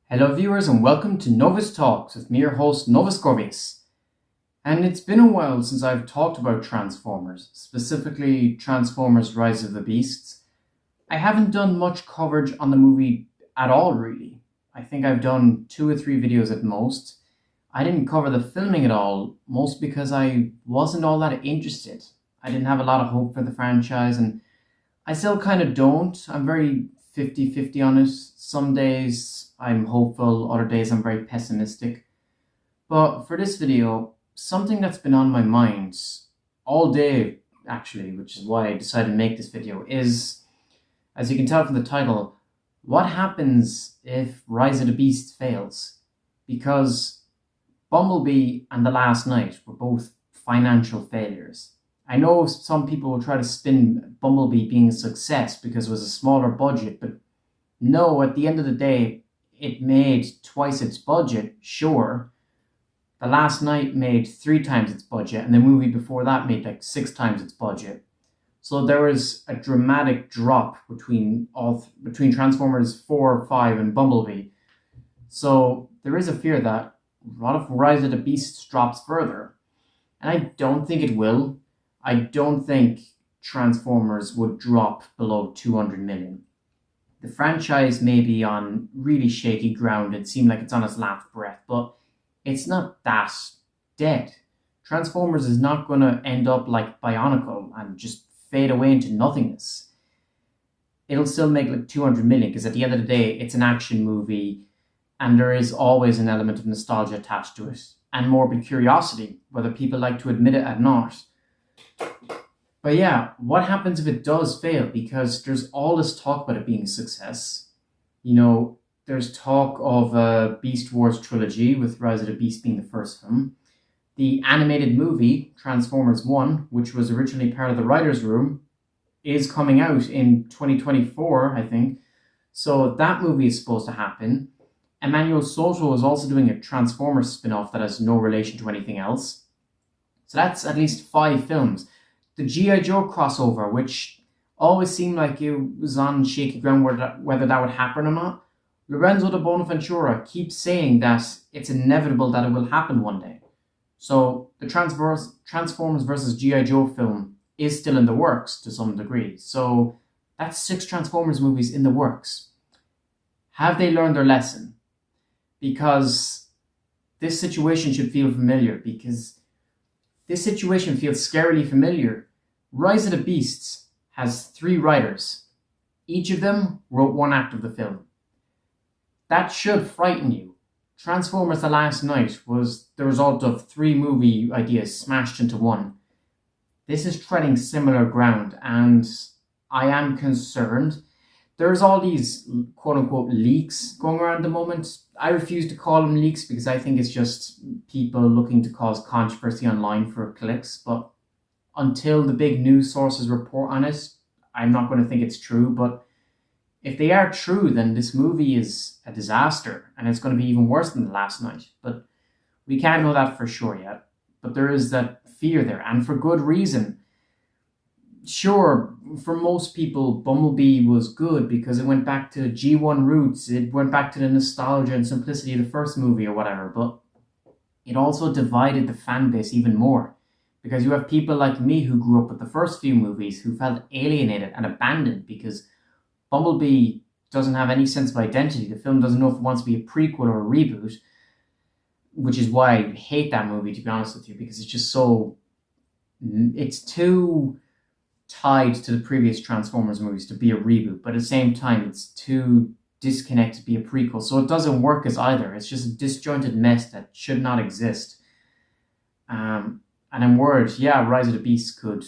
Hello viewers and welcome to Novus Talks with me, your host Novus Gorbius. And it's been a while since I've talked about Transformers, specifically Transformers Rise of the Beasts. I haven't done much coverage on the movie at all really. I think I've done 2 or 3 videos at most. I didn't cover the filming at all, mostly because I wasn't all that interested. I didn't have a lot of hope for the franchise and I still kind of don't. I'm very 50-50 on it. Some days I'm hopeful, other days I'm very pessimistic. But for this video, something that's been on my mind all day, actually, which is why I decided to make this video, is, as you can tell from the title, what happens if Rise of the Beast fails? Because Bumblebee and The Last Knight were both financial failures. I know some people will try to spin Bumblebee being a success because it was a smaller budget, but no, at the end of the day, it made twice its budget, sure. The Last Knight made 3 times its budget, and the movie before that made like 6 times its budget. So there was a dramatic drop between Transformers 4, 5, and Bumblebee. So there is a fear that a lot of Rise of the Beasts drops further. And I don't think it will. I don't think Transformers would drop below 200 million. The franchise may be on really shaky ground and seem like it's on its last breath, but it's not that dead. Transformers is not going to end up like Bionicle and just fade away into nothingness. It'll still make like 200 million because at the end of the day, it's an action movie and there is always an element of nostalgia attached to it and morbid curiosity, whether people like to admit it or not. But yeah, what happens if it does fail? Because there's all this talk about it being a success. You know, there's talk of a Beast Wars trilogy, with Rise of the Beast being the first film. The animated movie, Transformers 1, which was originally part of the writer's room, is coming out in 2024, I think. So that movie is supposed to happen. Emmanuel Soto is also doing a Transformers spin-off that has no relation to anything else. So that's at least 5 films. The G.I. Joe crossover, which always seemed like it was on shaky ground whether that would happen or not. Lorenzo de Bonaventura keeps saying that it's inevitable that it will happen one day. So the Transformers vs. G.I. Joe film is still in the works to some degree. So that's 6 Transformers movies in the works. Have they learned their lesson? Because this situation should feel familiar, because this situation feels scarily familiar. Rise of the Beasts has 3 writers. Each of them wrote 1 act of the film. That should frighten you. Transformers The Last Knight was the result of 3 movie ideas smashed into 1. This is treading similar ground, and I am concerned. There's all these quote-unquote leaks going around at the moment. I refuse to call them leaks because I think it's just people looking to cause controversy online for clicks. But until the big news sources report on it, I'm not going to think it's true. But if they are true, then this movie is a disaster and it's going to be even worse than The Last Knight. But we can't know that for sure yet. But there is that fear there, and for good reason. Sure, for most people, Bumblebee was good because it went back to G1 roots. It went back to the nostalgia and simplicity of the first movie or whatever. But it also divided the fan base even more. Because you have people like me who grew up with the first few movies who felt alienated and abandoned because Bumblebee doesn't have any sense of identity. The film doesn't know if it wants to be a prequel or a reboot. Which is why I hate that movie, to be honest with you. Because it's just so... it's too tied to the previous Transformers movies to be a reboot, but at the same time it's too disconnected to be a prequel, so it doesn't work as either. It's just a disjointed mess that should not exist. And I'm worried, yeah, Rise of the Beast could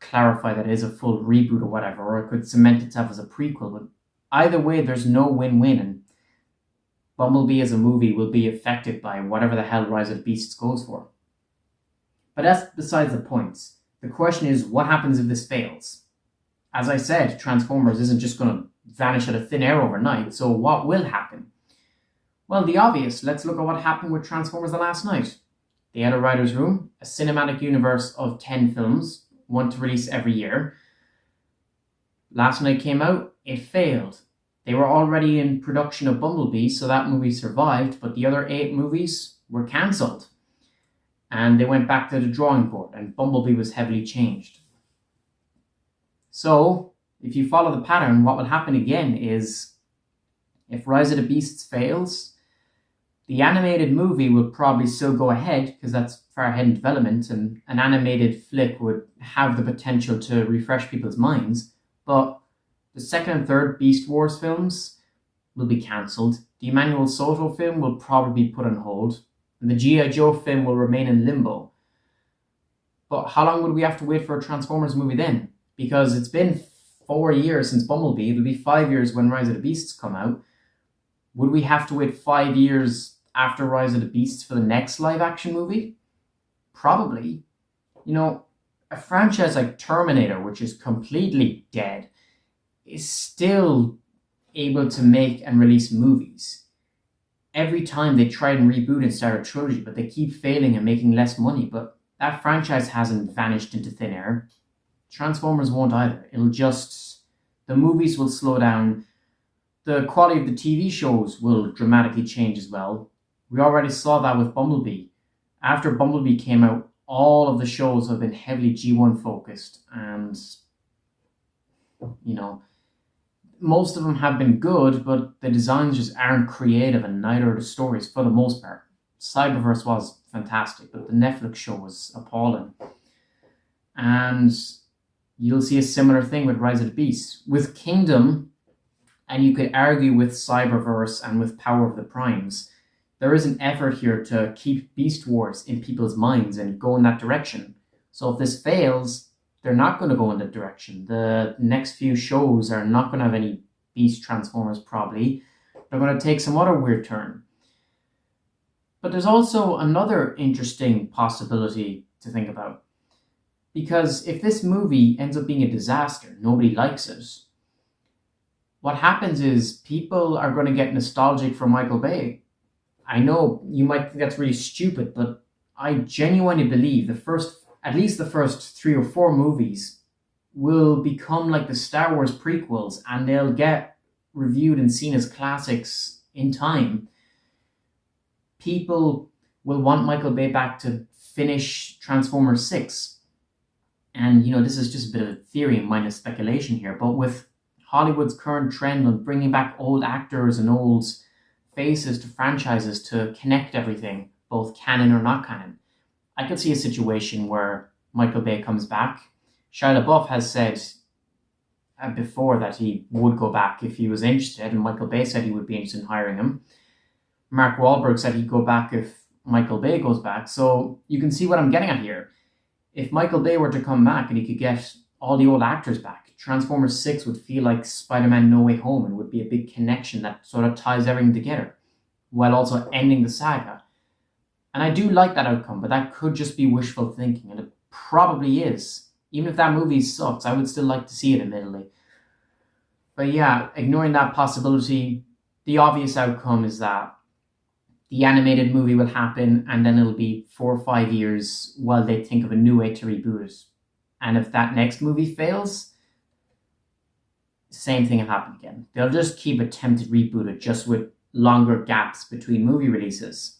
clarify that it is a full reboot or whatever, or it could cement itself as a prequel, but either way there's no win-win, and Bumblebee as a movie will be affected by whatever the hell Rise of the Beasts goes for. But that's besides the point. The question is, what happens if this fails? As I said, Transformers isn't just going to vanish out of thin air overnight, so what will happen? Well, the obvious. Let's look at what happened with Transformers The Last Knight. They had a writer's room, a cinematic universe of 10 films, 1 to release every year. Last Knight came out, it failed. They were already in production of Bumblebee, so that movie survived, but the other 8 movies were cancelled. And they went back to the drawing board, and Bumblebee was heavily changed. So, if you follow the pattern, what will happen again is, if Rise of the Beasts fails, the animated movie will probably still go ahead, because that's far ahead in development, and an animated flick would have the potential to refresh people's minds, but the second and third Beast Wars films will be cancelled. The Emmanuel Soto film will probably be put on hold, and the G.I. Joe film will remain in limbo. But how long would we have to wait for a Transformers movie then? Because it's been 4 years since Bumblebee, it'll be 5 years when Rise of the Beasts come out. Would we have to wait 5 years after Rise of the Beasts for the next live-action movie? Probably. A franchise like Terminator, which is completely dead, is still able to make and release movies. Every time they try and reboot and start a trilogy, but they keep failing and making less money, but that franchise hasn't vanished into thin air. Transformers won't either. The movies will slow down. The quality of the TV shows will dramatically change as well. We already saw that with Bumblebee. After Bumblebee came out, all of the shows have been heavily G1 focused, and most of them have been good, but the designs just aren't creative, and neither are the stories for the most part. Cyberverse was fantastic, but the Netflix show was appalling. And you'll see a similar thing with Rise of the Beasts. With Kingdom, and you could argue with Cyberverse and with Power of the Primes, there is an effort here to keep Beast Wars in people's minds and go in that direction. So if this fails, they're not going to go in that direction. The next few shows are not going to have any Beast Transformers, probably. They're going to take some other weird turn. But there's also another interesting possibility to think about. Because if this movie ends up being a disaster, nobody likes it, what happens is people are going to get nostalgic for Michael Bay. I know you might think that's really stupid, but I genuinely believe at least the first 3 or 4 movies will become like the Star Wars prequels, and they'll get reviewed and seen as classics in time. People will want Michael Bay back to finish Transformers 6. And, this is just a bit of a theory and minus speculation here, but with Hollywood's current trend on bringing back old actors and old faces to franchises to connect everything, both canon or not canon, I could see a situation where Michael Bay comes back. Shia LaBeouf has said before that he would go back if he was interested, and Michael Bay said he would be interested in hiring him. Mark Wahlberg said he'd go back if Michael Bay goes back. So you can see what I'm getting at here. If Michael Bay were to come back and he could get all the old actors back, Transformers 6 would feel like Spider-Man No Way Home and would be a big connection that sort of ties everything together, while also ending the saga. And I do like that outcome, but that could just be wishful thinking, and it probably is. Even if that movie sucks, I would still like to see it, admittedly. But yeah, ignoring that possibility, the obvious outcome is that the animated movie will happen, and then it'll be 4 or 5 years while they think of a new way to reboot it. And if that next movie fails, same thing will happen again. They'll just keep attempting to reboot it, just with longer gaps between movie releases.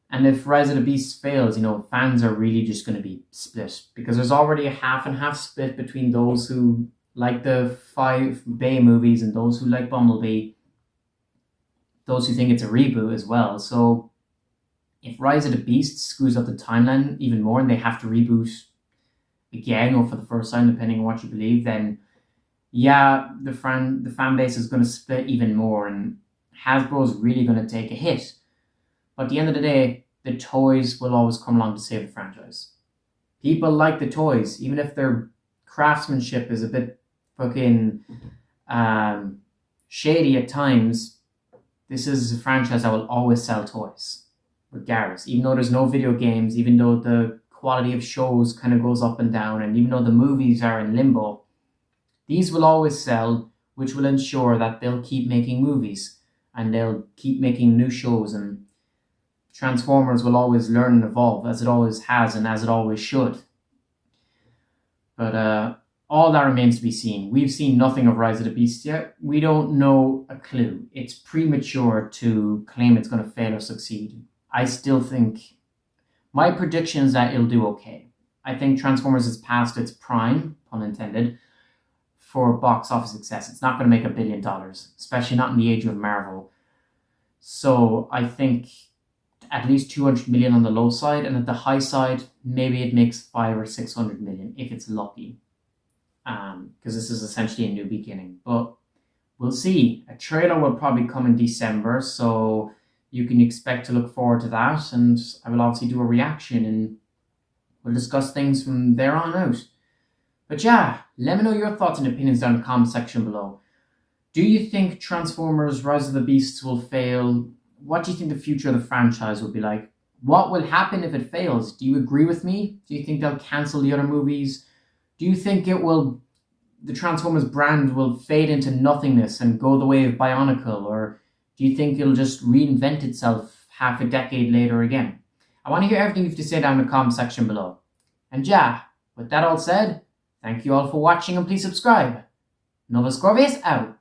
And if Rise of the Beasts fails, fans are really just going to be split, because there's already a half and half split between those who like the 5 Bay movies and those who like Bumblebee, those who think it's a reboot as well. So if Rise of the Beasts screws up the timeline even more and they have to reboot again or for the first time, depending on what you believe, then yeah, the fan base is going to split even more, and Hasbro's really going to take a hit. But at the end of the day, the toys will always come along to save the franchise. People like the toys, even if their craftsmanship is a bit fucking shady at times. This is a franchise that will always sell toys, regardless. Even though there's no video games, even though the quality of shows kind of goes up and down, and even though the movies are in limbo, these will always sell, which will ensure that they'll keep making movies and they'll keep making new shows, and Transformers will always learn and evolve, as it always has and as it always should. But all that remains to be seen. We've seen nothing of Rise of the Beast yet. We don't know a clue. It's premature to claim it's going to fail or succeed. I still think my prediction is that it'll do okay. I think Transformers is past its prime, pun intended, for box office success. It's not going to make $1 billion, especially not in the age of Marvel. So I think at least 200 million on the low side, and at the high side, maybe it makes 500 or 600 million if it's lucky. Because this is essentially a new beginning. But we'll see. A trailer will probably come in December, so you can expect to look forward to that. And I will obviously do a reaction, and we'll discuss things from there on out. But yeah, let me know your thoughts and opinions down in the comment section below. Do you think Transformers Rise of the Beasts will fail? What do you think the future of the franchise will be like? What will happen if it fails? Do you agree with me? Do you think they'll cancel the other movies? Do you think the Transformers brand will fade into nothingness and go the way of Bionicle? Or do you think it'll just reinvent itself half a decade later again? I want to hear everything you have to say down in the comment section below. And yeah, with that all said, thank you all for watching and please subscribe. Novus Corvius out.